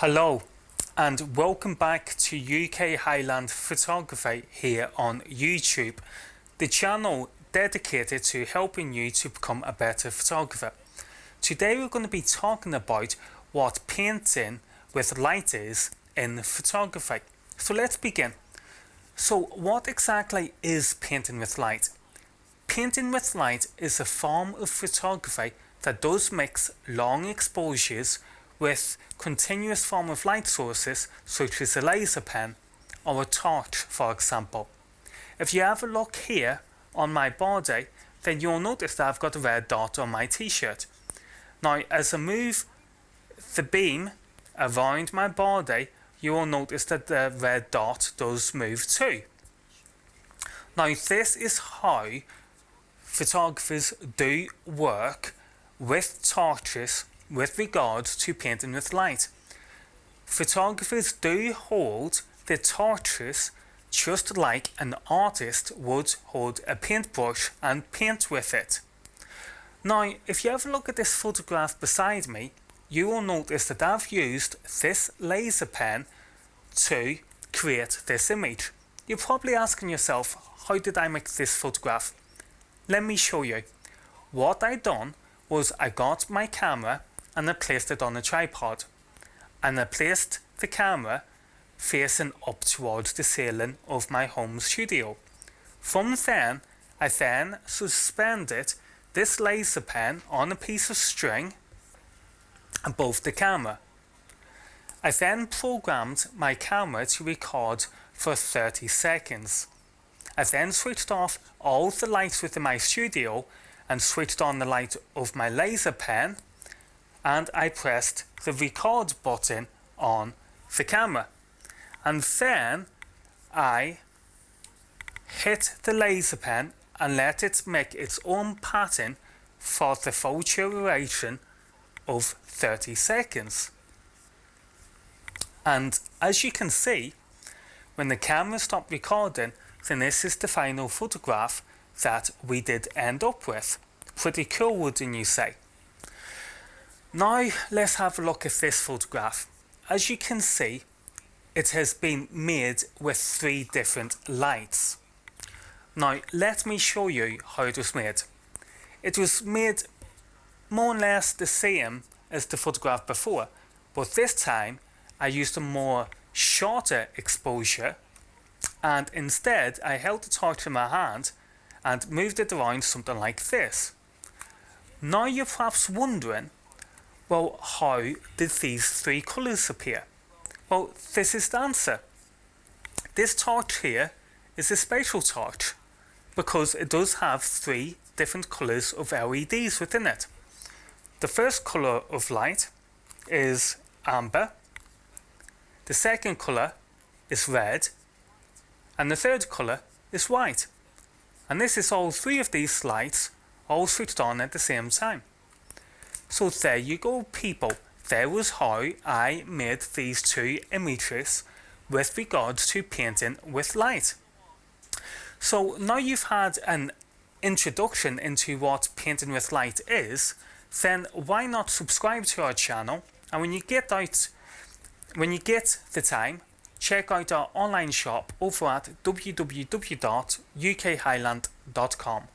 Hello and welcome back to UK Highland Photography here on YouTube, the channel dedicated to helping you to become a better photographer. Today we're going to be talking about what painting with light is in photography. So let's begin. So what exactly is painting with light? Painting with light is a form of photography that does mix long exposures with continuous form of light sources such as a laser pen or a torch, for example. If you have a look here on my body, then you'll notice that I've got a red dot on my t-shirt. Now as I move the beam around my body, you will notice that the red dot does move too. Now this is how photographers do work with torches with regards to painting with light. Photographers do hold the torches just like an artist would hold a paintbrush and paint with it. Now if you have a look at this photograph beside me, you will notice that I've used this laser pen to create this image. You're probably asking yourself, how did I make this photograph? Let me show you. What I done was I got my camera and I placed it on a tripod, and I placed the camera facing up towards the ceiling of my home studio. From then, I then suspended this laser pen on a piece of string above the camera. I then programmed my camera to record for 30 seconds. I then switched off all the lights within my studio and switched on the light of my laser pen, and I pressed the record button on the camera, and then I hit the laser pen and let it make its own pattern for the full duration of 30 seconds. And as you can see, when the camera stopped recording, then this is the final photograph that we did end up with. Pretty cool, wouldn't you say? Now let's have a look at this photograph. As you can see, it has been made with 3 different lights. Now let me show you how it was made. It was made more or less the same as the photograph before, but this time I used a more shorter exposure, and instead I held the torch in my hand and moved it around something like this. Now you're perhaps wondering, well, how did these 3 colours appear? Well, this is the answer. This torch here is a spatial torch because it does have 3 different colours of LEDs within it. The first colour of light is amber, the second colour is red, and the third colour is white. And this is all 3 of these lights all switched on at the same time. So there you go, people. There was how I made these 2 images with regards to painting with light. So now you've had an introduction into what painting with light is, then why not subscribe to our channel, and when you get the time, check out our online shop over at www.ukhighland.com.